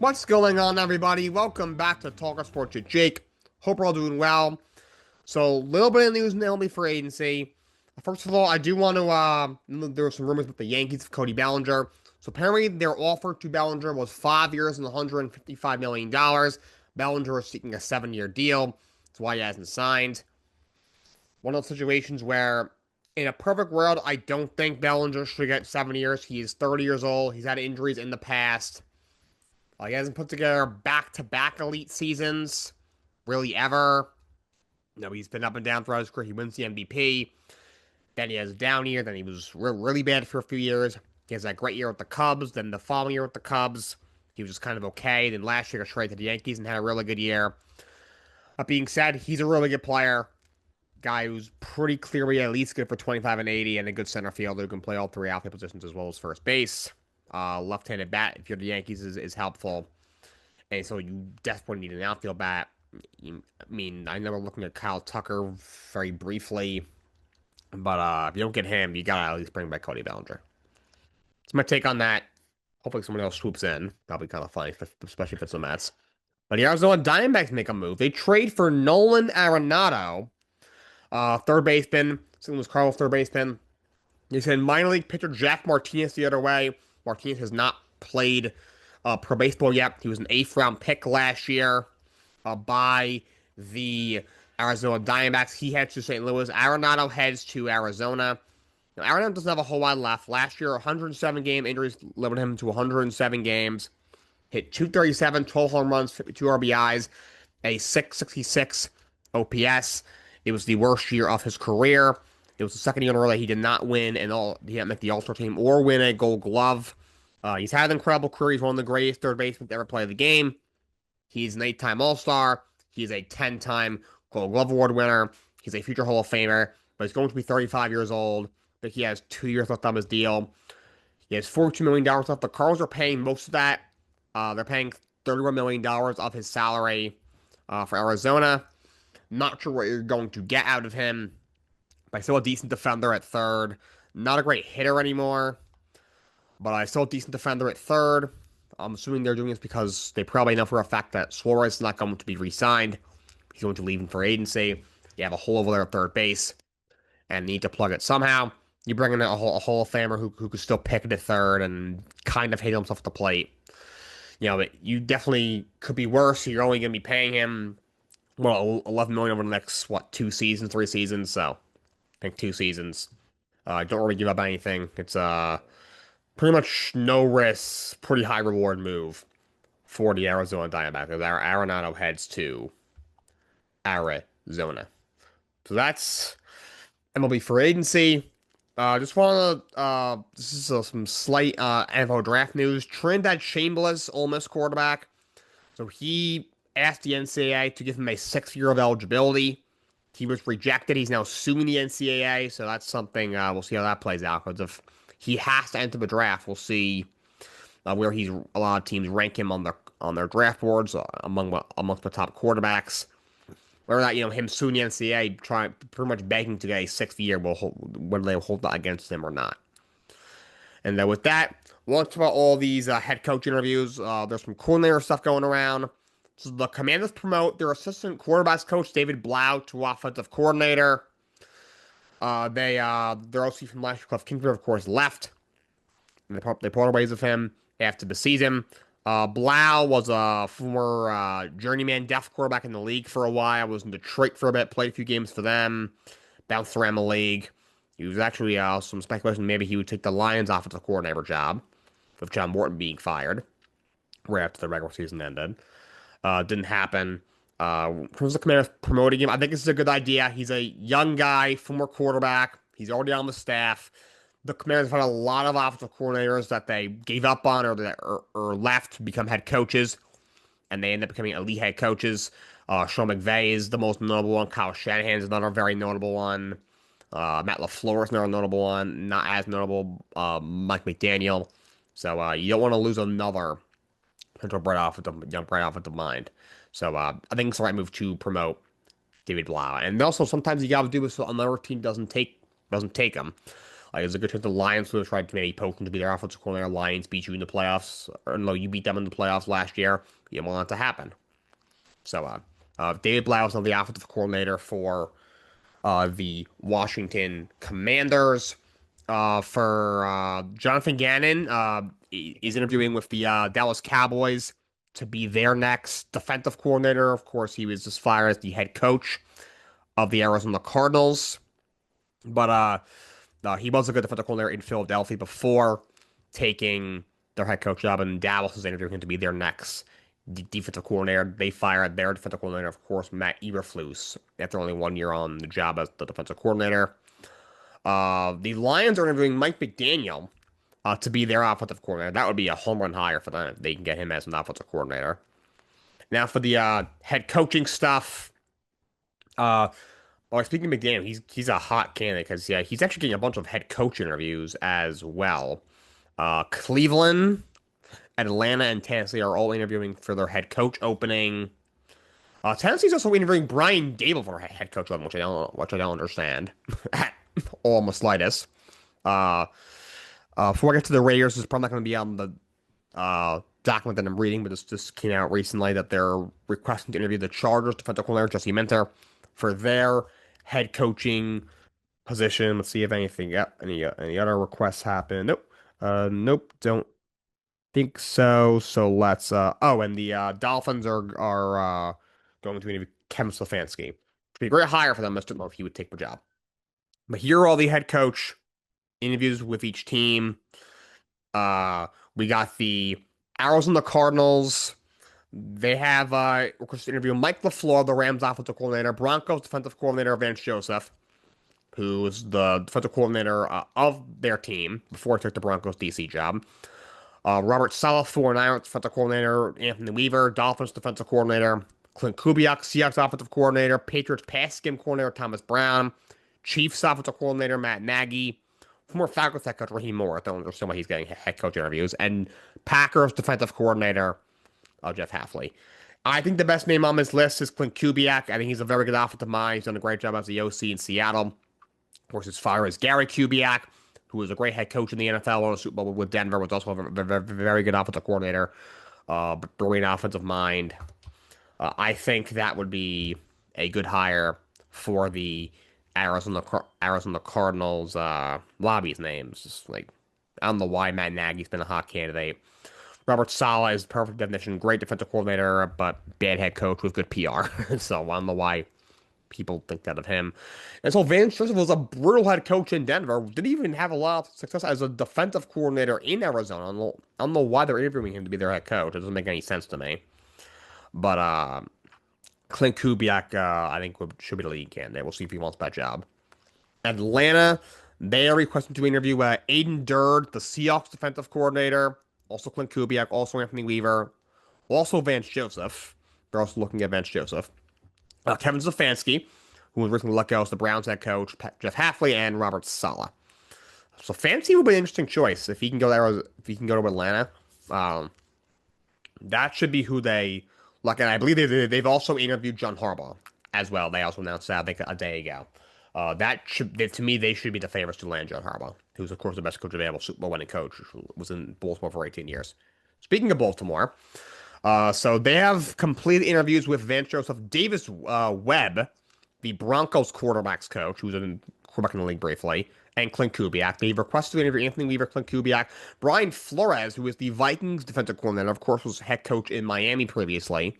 What's going on, everybody? Welcome back to Talkin Sports with Jake. Hope we're all doing well. So, a little bit of news in the MLB free agency. First of all, I do want to, there were some rumors with the Yankees of Cody Bellinger. So, apparently, their offer to Bellinger was 5 years and $155 million. Bellinger is seeking a 7-year deal. That's why he hasn't signed. One of those situations where, in a perfect world, I don't think Bellinger should get 7 years. He's 30 years old. He's had injuries in the past. He hasn't put together back-to-back elite seasons, really ever. No, he's been up and down throughout his career. He wins the MVP. Then he has a down year. Then he was really bad for a few years. He has that great year with the Cubs. Then the following year with the Cubs, he was just kind of okay. Then last year, got traded to the Yankees and had a really good year. That being said, he's a really good player. Guy who's pretty clearly at least good for 25 and 80 and a good center fielder who can play all three outfield positions as well as first base. Left-handed bat, if you're the Yankees, is helpful. And so you desperately need an outfield bat. I know we're looking at Kyle Tucker very briefly, but if you don't get him, you gotta at least bring back Cody Bellinger. It's my take on that. Hopefully someone else swoops in. That'll be kind of funny, especially if it's the Mets. But the Arizona Diamondbacks make a move. They trade for Nolan Arenado, third baseman. St. Louis Cardinals third baseman. They send minor league pitcher Jack Martinez the other way. Martinez has not played pro baseball yet. He was an 8th-round pick last year by the Arizona Diamondbacks. He heads to St. Louis. Arenado heads to Arizona. Now, Arenado doesn't have a whole lot left. Last year, 107 game injuries limited him to 107 games. Hit 237, 12 home runs, 52 RBIs, a 666 OPS. It was the worst year of his career. It was the second year in a row that he did not win he didn't make the All-Star team or win a Gold Glove. He's had an incredible career. He's one of the greatest third basemen to ever play the game. He's an 8-time All-Star. He's a 10-time Gold Glove Award winner. He's a future Hall of Famer, but he's going to be 35 years old. I think he has 2 years left on his deal. He has $42 million left. The Cardinals are paying most of that. They're paying $31 million of his salary for Arizona. Not sure what you're going to get out of him, but still a decent defender at third. Not a great hitter anymore, but I still a decent defender at third. I'm assuming they're doing this because they probably know for a fact that Suarez is not going to be re-signed. He's going to leave in for agency. You have a hole over there at third base and need to plug it somehow. You bring in a Hall of Famer who could still pick it at third and kind of hit himself at the plate. But you definitely could be worse. You're only going to be paying him, $11 million over the next, 2 seasons, 3 seasons. So, I think 2 seasons. Don't really give up anything. It's pretty much no risk, pretty high reward move for the Arizona Diamondbacks. Arenado heads to Arizona. So that's MLB free agency. Just want to, this is some slight NFL draft news. Trinidad Chambliss, Ole Miss quarterback. So he asked the NCAA to give him a 6th year of eligibility. He was rejected. He's now suing the NCAA, so that's something we'll see how that plays out. Because if he has to enter the draft, we'll see where a lot of teams rank him on their draft boards amongst the top quarterbacks. Whether that him suing the NCAA, pretty much begging to get a 6th year, whether they will hold that against him or not. And then with that, we'll talk about all these head coach interviews. There's some coordinator stuff going around. So the Commanders promote their assistant quarterbacks coach, David Blau, to offensive coordinator. Their OC from last year, Cliff Kingsbury, of course, left. And they parted ways with him after the season. Blau was a former journeyman deaf quarterback in the league for a while. Was in Detroit for a bit, played a few games for them, bounced around the league. He was actually some speculation maybe he would take the Lions offensive coordinator job, with John Morton being fired right after the regular season ended. Didn't happen. The Commanders promoting him, I think this is a good idea. He's a young guy, former quarterback. He's already on the staff. The Commanders have had a lot of offensive coordinators that they gave up on or left to become head coaches, and they end up becoming elite head coaches. Sean McVay is the most notable one. Kyle Shanahan is another very notable one. Matt LaFleur is another notable one. Not as notable, Mike McDaniel. So you don't want to lose another potential young bright offensive mind. So I think it's the right move to promote David Blau. And also sometimes you got to do this so another team doesn't take him. There's a good chance the Lions would have tried to maybe poach him to be their offensive coordinator. Lions beat you in the playoffs, or no, you beat them in the playoffs last year. You didn't want it to happen. So, David Blau is now the offensive coordinator for the Washington Commanders. For Jonathan Gannon, is interviewing with the Dallas Cowboys to be their next defensive coordinator. Of course, he was just fired as the head coach of the Arizona Cardinals, but he was a good defensive coordinator in Philadelphia before taking their head coach job, and Dallas is interviewing him to be their next defensive coordinator. They fired their defensive coordinator, of course, Matt Eberflus, after only 1 year on the job as the defensive coordinator. The Lions are interviewing Mike McDaniel to be their offensive coordinator. That would be a home run hire for them if they can get him as an offensive coordinator. Now for the head coaching stuff. Speaking of McDaniel, he's a hot candidate because he's actually getting a bunch of head coach interviews as well. Cleveland, Atlanta, and Tennessee are all interviewing for their head coach opening. Tennessee's also interviewing Brian Dable for head coach opening, which I don't understand at all the slightest. Before I get to the Raiders, it's probably not going to be on the document that I'm reading, but this just came out recently that they're requesting to interview the Chargers defensive coordinator Jesse Minter for their head coaching position. Let's see if anything. Yep, any other requests happen? Nope. Nope. Don't think so. So let's. And the Dolphins are going to interview Kevin Stefanski. It'd be a great hire for them. I just don't know if he would take the job. But here are all the head coach interviews with each team. We got the Arizona Cardinals. They have requested to interview Mike LaFleur, the Rams offensive coordinator, Broncos defensive coordinator Vance Joseph, who is the defensive coordinator of their team before he took the Broncos DC job. Robert Saleh, 49ers defensive coordinator, Anthony Weaver, Dolphins defensive coordinator, Clint Kubiak, Seahawks offensive coordinator, Patriots pass game coordinator Thomas Brown, Chiefs offensive coordinator Matt Nagy, former Falcons head coach Raheem Moore. I don't understand why he's getting head coach interviews, and Packers defensive coordinator Jeff Hafley. I think the best name on this list is Clint Kubiak. I think he's a very good offensive mind. He's done a great job as the OC in Seattle. Of course, his father is Gary Kubiak, who was a great head coach in the NFL, won a Super Bowl with Denver, was also a very good offensive coordinator, brilliant offensive mind. I think that would be a good hire for the Arizona Cardinals. Lobby's names, just like I don't know why Matt Nagy's been a hot candidate. Robert Saleh is the perfect definition. Great defensive coordinator, but bad head coach with good PR. So I don't know why people think that of him. And so Vance Joseph was a brutal head coach in Denver. Didn't even have a lot of success as a defensive coordinator in Arizona. I don't know why they're interviewing him to be their head coach. It doesn't make any sense to me. But Clint Kubiak, I think, should be the lead candidate. We'll see if he wants that job. Atlanta, they are requesting to interview Aiden Durd, the Seahawks defensive coordinator. Also Clint Kubiak, also Anthony Weaver, also Vance Joseph. They're also looking at Vance Joseph. Kevin Stefanski, who was recently let go as the Browns head coach, Jeff Hafley, and Robert Saleh. So Fancy would be an interesting choice if he can go there. If he can go to Atlanta, that should be who they look at. I believe they've also interviewed John Harbaugh as well. They also announced that I think a day ago. To me, they should be the favorites to land John Harbaugh, who's of course the best coach available, Super Bowl winning coach, who was in Baltimore for 18 years. Speaking of Baltimore, so they have completed interviews with Vance Joseph, Davis Webb, the Broncos quarterbacks coach, who's in quarterback in the league briefly, and Clint Kubiak. They've requested to interview Anthony Weaver, Clint Kubiak, Brian Flores, who is the Vikings defensive coordinator, of course, was head coach in Miami previously,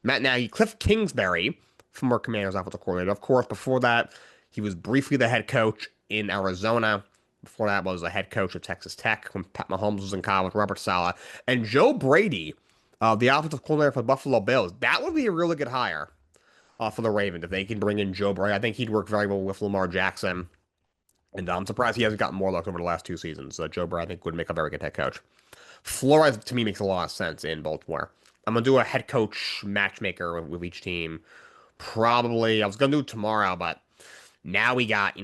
Matt Nagy, Cliff Kingsbury, former Commanders offensive coordinator. Of course, before that, he was briefly the head coach in Arizona. Before that was the head coach at Texas Tech when Pat Mahomes was in college, Robert Saleh. And Joe Brady, the offensive coordinator for the Buffalo Bills. That would be a really good hire for the Ravens if they can bring in Joe Brady. I think he'd work very well with Lamar Jackson. And I'm surprised he hasn't gotten more luck over the last 2 seasons. Joe Brady, I think, would make a very good head coach. Flores, to me, makes a lot of sense in Baltimore. I'm going to do a head coach matchmaker with each team. Probably, I was going to do it tomorrow, but now we got,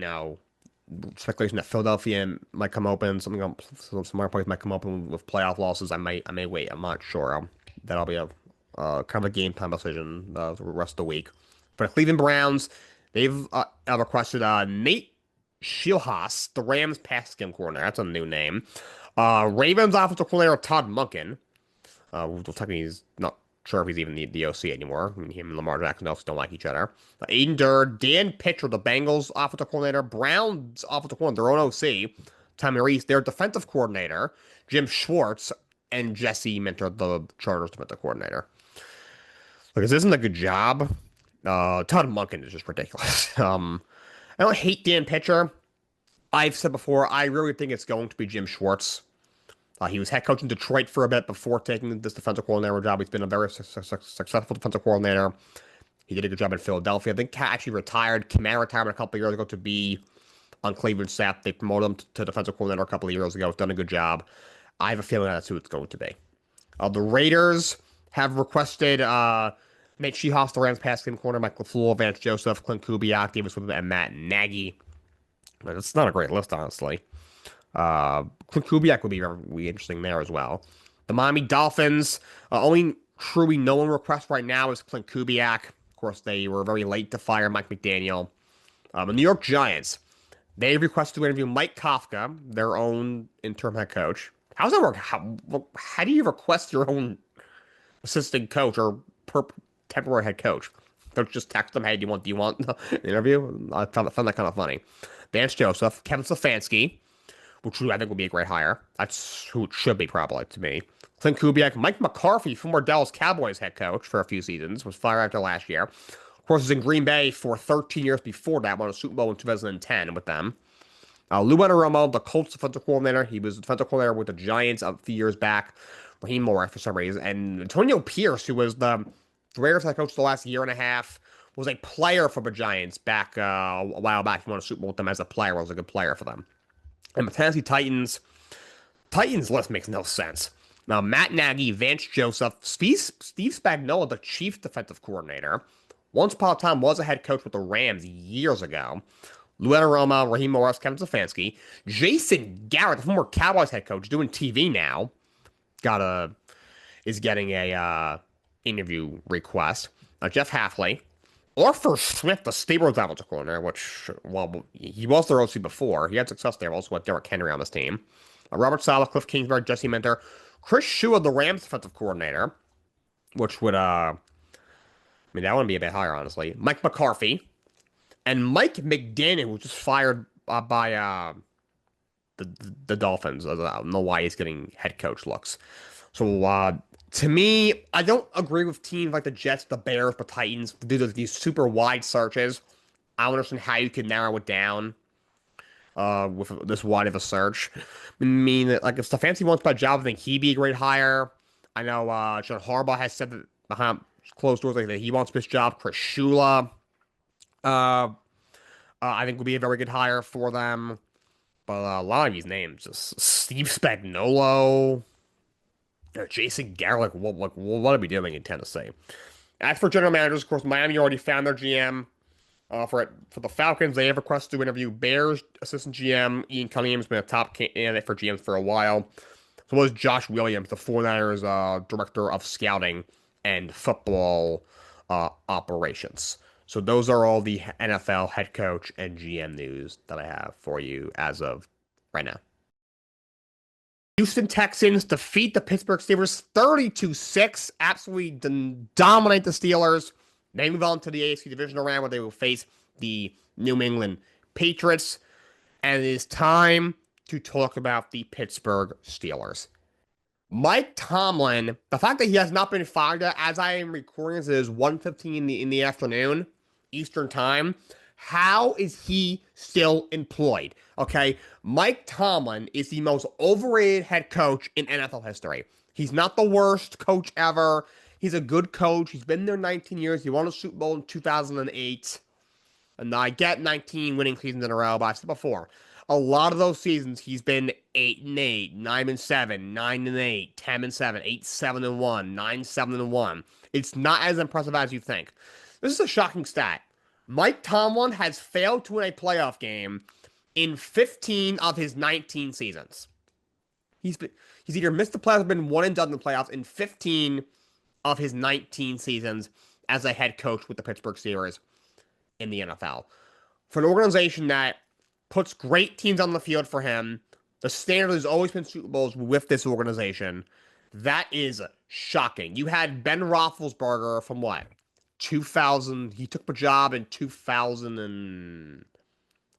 speculation that Philadelphia might come open. Some other places might come open with playoff losses. I may wait. I'm not sure. That'll be a kind of a game time decision the rest of the week. For the Cleveland Browns, they've requested Nate Schilhaas, the Rams pass game coordinator. That's a new name. Ravens offensive coordinator Todd Monken. Well, technically, he's not sure if he's even the OC anymore. I mean, him and Lamar Jackson also don't like each other. Aiden Durr, Dan Pitcher, the Bengals offensive coordinator, Browns offensive coordinator, their own OC, Tommy Reese, their defensive coordinator, Jim Schwartz, and Jesse Minter, the Chargers defensive coordinator. Look, this isn't a good job. Todd Monken is just ridiculous. I don't hate Dan Pitcher. I've said before, I really think it's going to be Jim Schwartz. He was head coach in Detroit for a bit before taking this defensive coordinator job. He's been a very successful defensive coordinator. He did a good job in Philadelphia. I think Cat actually retired. Kamara retired a couple of years ago to be on Cleveland staff. They promoted him to defensive coordinator a couple of years ago. He's done a good job. I have a feeling that's who it's going to be. The Raiders have requested Nate Schilhaas, the Rams pass game corner, Mike LaFleur, Vance Joseph, Clint Kubiak, Davis Whitman, and Matt Nagy. But it's not a great list, honestly. Clint Kubiak would be really interesting there as well. The Miami Dolphins, only truly no one request right now is Clint Kubiak. Of course, they were very late to fire Mike McDaniel. The New York Giants, they requested to interview Mike Kafka, their own interim head coach. How does that work? How do you request your own assistant coach or temporary head coach? Don't just text them, hey, do you want an interview? I found that kind of funny. Vance Joseph, Kevin Stefanski, which I think would be a great hire. That's who it should be, probably, to me. Clint Kubiak, Mike McCarthy, former Dallas Cowboys head coach for a few seasons, was fired after last year. Of course, was in Green Bay for 13 years before that, won a Super Bowl in 2010 with them. Lou Anarumo, the Colts defensive coordinator. He was the defensive coordinator with the Giants a few years back. Raheem Morris, for some reason. And Antonio Pierce, who was the Raiders head coach the last year and a half, was a player for the Giants back a while back. He won a Super Bowl with them as a player. Was a good player for them. And the Tennessee Titans list makes no sense. Now, Matt Nagy, Vance Joseph, Steve Spagnuolo, the chief defensive coordinator, once upon a time was a head coach with the Rams years ago. Lou Anarumo, Raheem Morris, Kevin Stefanski, Jason Garrett, the former Cowboys head coach, doing TV now, is getting a interview request. Jeff Halfley, Arthur Smith, the Steelers offensive coordinator, which, well, he was their OC before. He had success there, also with Derrick Henry on this team. Robert Saleh, Cliff Kingsbury, Jesse Minter, Chris Shua, the Rams defensive coordinator, which would, that wouldn't be a bit higher, honestly. Mike McCarthy, and Mike McDaniel, who was just fired by the Dolphins. I don't know why he's getting head coach looks. So, to me, I don't agree with teams like the Jets, the Bears, the Titans due to these super wide searches. I don't understand how you can narrow it down with this wide of a search. I mean, like, if Stefanski wants my job, I think he'd be a great hire. I know John Harbaugh has said that behind closed doors that he wants this job. Chris Shula, I think would be a very good hire for them. But a lot of these names, just Steve Spagnuolo, Jason Garrett, what are we doing in Tennessee? As for general managers, of course, Miami already found their GM. For the Falcons, they have requested to interview Bears assistant GM Ian Cunningham has been a top candidate for GMs for a while. So was Josh Williams, the 49ers director of scouting and football operations. So those are all the NFL head coach and GM news that I have for you as of right now. Houston Texans defeat the Pittsburgh Steelers 30-6, absolutely dominate the Steelers. They move on to the AFC divisional round where they will face the New England Patriots. And it is time to talk about the Pittsburgh Steelers. Mike Tomlin, the fact that he has not been fired yet, as I am recording this, it is 1:15 in the afternoon, Eastern Time. How is he still employed? Okay, Mike Tomlin is the most overrated head coach in NFL history. He's not the worst coach ever. He's a good coach. He's been there 19 years. He won a Super Bowl in 2008. And I get 19 winning seasons in a row, but I said before, a lot of those seasons he's been 8-8, 9-7, 9-8, 10-7, 8-7-1, 9-7-1. It's not as impressive as you think. This is a shocking stat. Mike Tomlin has failed to win a playoff game in 15 of his 19 seasons. He's either missed the playoffs or been one and done in the playoffs in 15 of his 19 seasons as a head coach with the Pittsburgh Steelers in the NFL. For an organization that puts great teams on the field for him. The standard has always been Super Bowls with this organization. That is shocking. You had Ben Roethlisberger from what? 2000. He took the job in 2000 and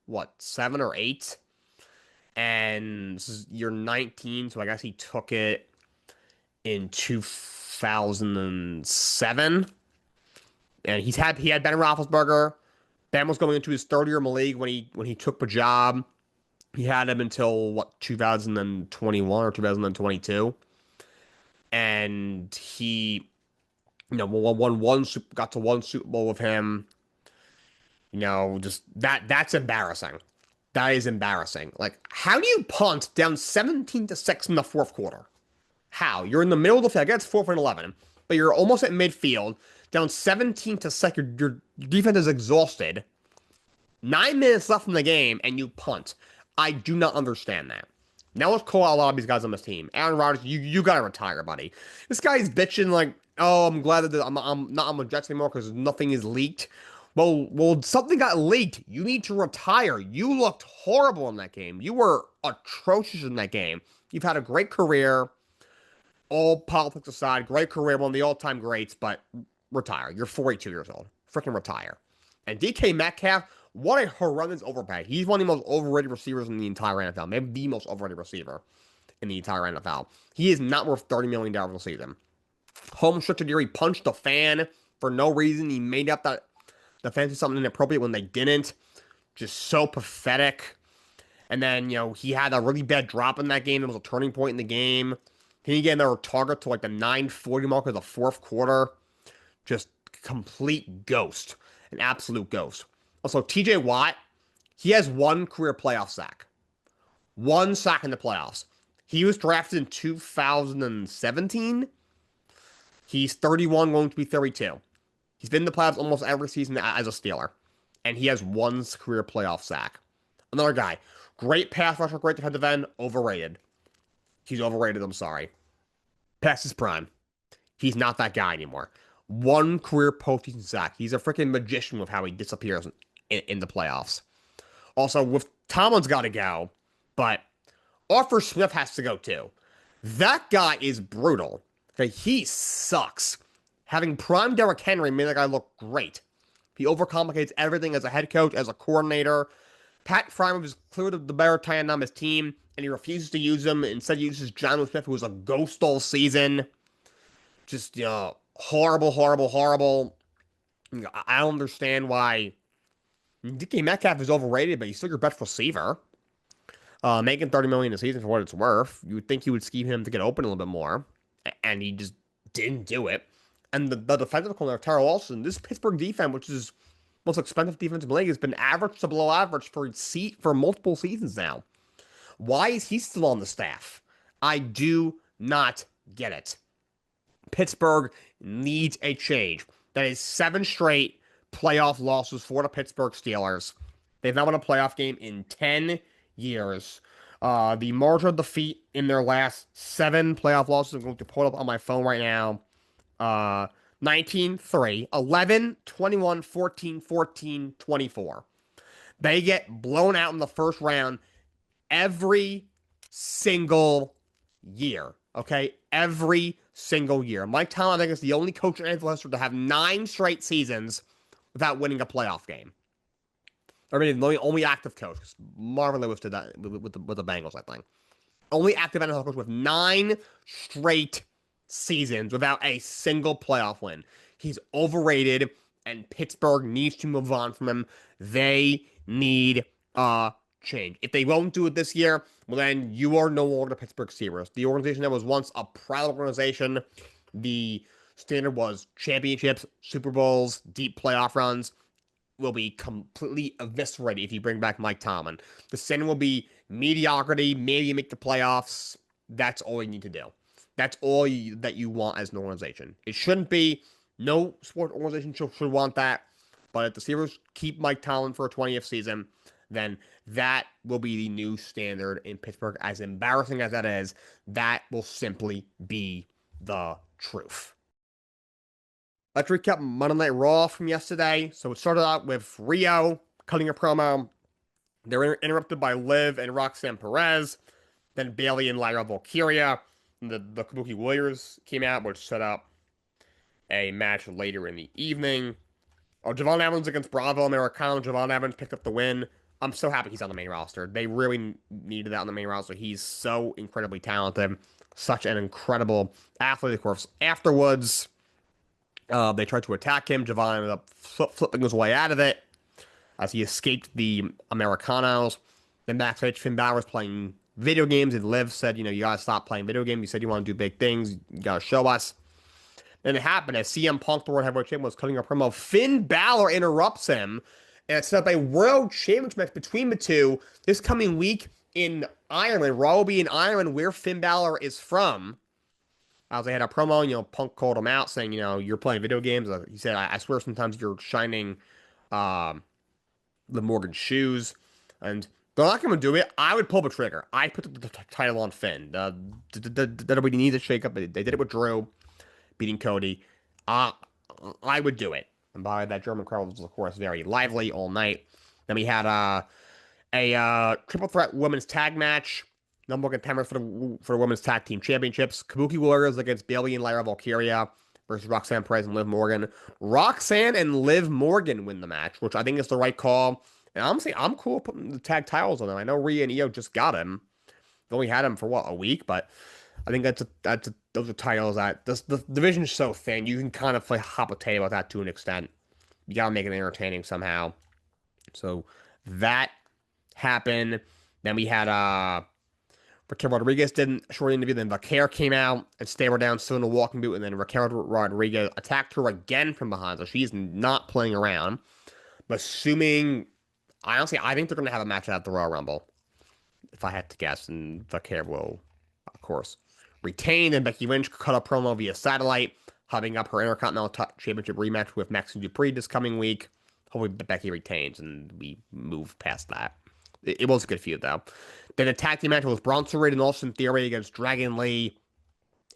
what, 7 or 8? And this is year 19, so I guess he took it in 2007. And he had Ben Roethlisberger. Ben was going into his third year in the league when he took the job. He had him until what, 2021 or 2022, and he, got to one Super Bowl with him. Just that's embarrassing. That is embarrassing. Like, how do you punt down 17-6 in the fourth quarter? How? You're in the middle of the field. I guess it's 4th and 11, but you're almost at midfield, down 17-6. Your defense is exhausted. 9 minutes left in the game, and you punt. I do not understand that. Now let's call out a lot of these guys on this team. Aaron Rodgers, you gotta retire, buddy. This guy's bitching like, oh, I'm glad that I'm not on the Jets anymore because nothing is leaked. Well, something got leaked. You need to retire. You looked horrible in that game. You were atrocious in that game. You've had a great career. All politics aside, great career, one of the all-time greats, but retire. You're 42 years old. Freaking retire. And DK Metcalf, what a horrendous overpay. He's one of the most overrated receivers in the entire NFL. Maybe the most overrated receiver in the entire NFL. He is not worth $30 million a season. Home stretch of the year, he punched a fan for no reason. He made up that the fans did something inappropriate when they didn't. Just so pathetic. And then, he had a really bad drop in that game. It was a turning point in the game. He get another target to like the 9:40 mark of the fourth quarter. Just complete ghost. An absolute ghost. Also, TJ Watt, he has one career playoff sack. One sack in the playoffs. He was drafted in 2017. He's 31, going to be 32. He's been in the playoffs almost every season as a Steeler. And he has one career playoff sack. Another guy. Great pass rusher, great defensive end, overrated. He's overrated, I'm sorry. Past his prime. He's not that guy anymore. One career postseason sack. He's a freaking magician with how he disappears in the playoffs. Also, with Tomlin's got to go, but Arthur Smith has to go too. That guy is brutal. Okay, he sucks. Having prime Derrick Henry made that guy look great. He overcomplicates everything as a head coach, as a coordinator. Pat Fryman is clearly the better tight end on his team, and he refuses to use him. Instead, he uses John Smith, who was a ghost all season. Just, horrible, horrible, horrible. I don't understand why DK Metcalf is overrated, but he's still your best receiver. Making $30 million a season for what it's worth. You would think he would scheme him to get open a little bit more, and he just didn't do it. And the defensive coordinator, Terrell Olsen, this Pittsburgh defense, which is most expensive defense in the league, has been average to below average for multiple seasons now. Why is he still on the staff? I do not get it. Pittsburgh needs a change. That is 7 straight playoff losses for the Pittsburgh Steelers. They've not won a playoff game in 10 years. The margin of defeat in their last 7 playoff losses, I'm going to pull it up on my phone right now. 19-3, 11, 21, 14, 14, 24. They get blown out in the first round every single year. Okay? Every single year. Mike Tomlin, I think, is the only coach in NFL history to have 9 straight seasons without winning a playoff game. I mean, the only active coach. Marvin Lewis did that with the Bengals, I think. Only active NFL coach with 9 straight seasons without a single playoff win. He's overrated, and Pittsburgh needs to move on from him. They need a change. If they won't do it this year, well, then you are no longer the Pittsburgh Steelers. The organization that was once a proud organization. The standard was championships, Super Bowls, deep playoff runs. Will be completely eviscerated if you bring back Mike Tomlin. The standard will be mediocrity, maybe you make the playoffs. That's all you need to do. That's all that you want as an organization. It shouldn't be. No sport organization should want that. But if the Steelers keep Mike Tomlin for a 20th season, then that will be the new standard in Pittsburgh. As embarrassing as that is, that will simply be the truth. Let's recap Monday Night Raw from yesterday. So it started out with Rio cutting a promo, They were interrupted by Liv and Roxanne Perez. Then Bailey and Lyra Valkyria. And the Kabuki Warriors came out, which set up a match later in the evening. Oh, Javon Evans against Bravo Americano. Javon Evans picked up the win. I'm so happy he's on the main roster. They really needed that on the main roster. He's so incredibly talented. Such an incredible athlete, of course. Afterwards, they tried to attack him. Javon ended up flipping his way out of it as he escaped the Americanos. Then backstage, Finn Balor was playing video games, and Liv said, you gotta stop playing video games. You said you want to do big things. You gotta show us. Then it happened as CM Punk, the World Heavyweight Champion, was cutting a promo. Finn Balor interrupts him, and it set up a World Championship match between the two this coming week in Ireland. Raw will be in Ireland, where Finn Balor is from. As they had a promo, Punk called him out, saying, you're playing video games. He said, I swear sometimes you're shining the Morgan shoes. And they're not going to do it. I would pull the trigger. I put the title on Finn. We need to shake up. They did it with Drew, beating Cody. I would do it. And by that, German crowd was, of course, very lively all night. Then we had a triple threat women's tag match. Number one contender for the women's tag team championships. Kabuki Warriors against Bailey and Lyra Valkyria versus Roxanne Perez and Liv Morgan. Roxanne and Liv Morgan win the match, which I think is the right call. And honestly, I'm cool putting the tag titles on them. I know Rhea and Io just got him. They only had him for a week, but I think those are titles that the division is so thin. You can kind of play hot potato with that to an extent. You gotta make it entertaining somehow. So that happened. Then we had Raquel Rodriguez did a short interview. Then Vaquer came out and stayed her down, still in a walking boot. And then Raquel Rodriguez attacked her again from behind. So she's not playing around. But honestly, I think they're going to have a match at the Royal Rumble, if I had to guess. And Vaquer will, of course, retain. And Becky Lynch cut a promo via satellite, having up her Intercontinental Championship rematch with Maxine Dupree this coming week. Hopefully Becky retains and we move past that. It was a good feud, though. Then a tag team match was Bronson Reed and Austin Theory against Dragon Lee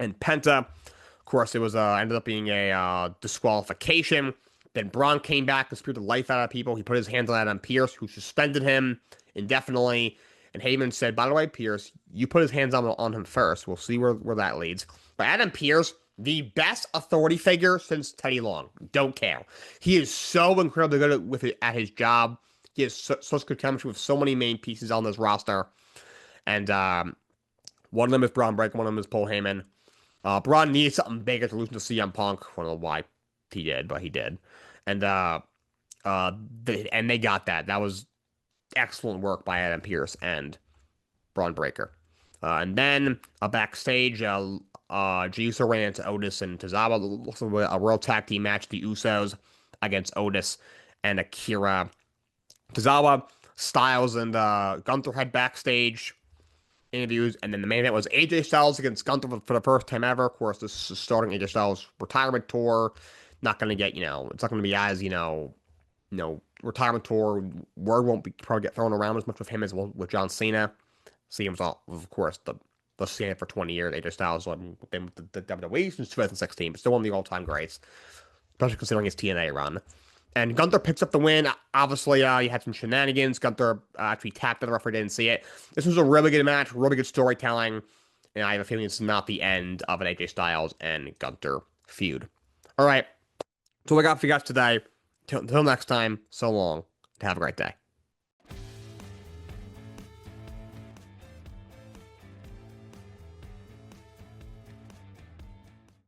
and Penta. Of course, it was ended up being a disqualification. Then Braun came back and speared the life out of people. He put his hands on Adam Pearce, who suspended him indefinitely. And Heyman said, by the way, Pearce, you put his hands on him first. We'll see where that leads. But Adam Pearce, the best authority figure since Teddy Long. Don't care. He is so incredibly good at his job. He has such good chemistry with so many main pieces on this roster. And one of them is Braun Breaker, one of them is Paul Heyman. Braun needed something bigger to lose to CM Punk. I don't know why he did, but he did. And they got that. That was excellent work by Adam Pearce and Braun Breaker. And then backstage, Jiuso ran into Otis and Tozawa. A World Tag Team match, the Usos against Otis and Akira. Tozawa, Styles, and Gunther had backstage interviews, and then the main event was AJ Styles against Gunther for the first time ever. Of course, this is starting AJ Styles' retirement tour. Not going to get, it's not going to be as, retirement tour. Word won't probably get thrown around as much with him as with John Cena. Cena was, of course, the Cena for 20 years. AJ Styles was been with the WWE since 2016, but still one of the all-time greats, especially considering his TNA run. And Gunther picks up the win. Obviously, he had some shenanigans. Gunther actually tapped the referee, didn't see it. This was a really good match, really good storytelling. And I have a feeling it's not the end of an AJ Styles and Gunther feud. All right. So what I got for you guys today. Until next time, so long. Have a great day.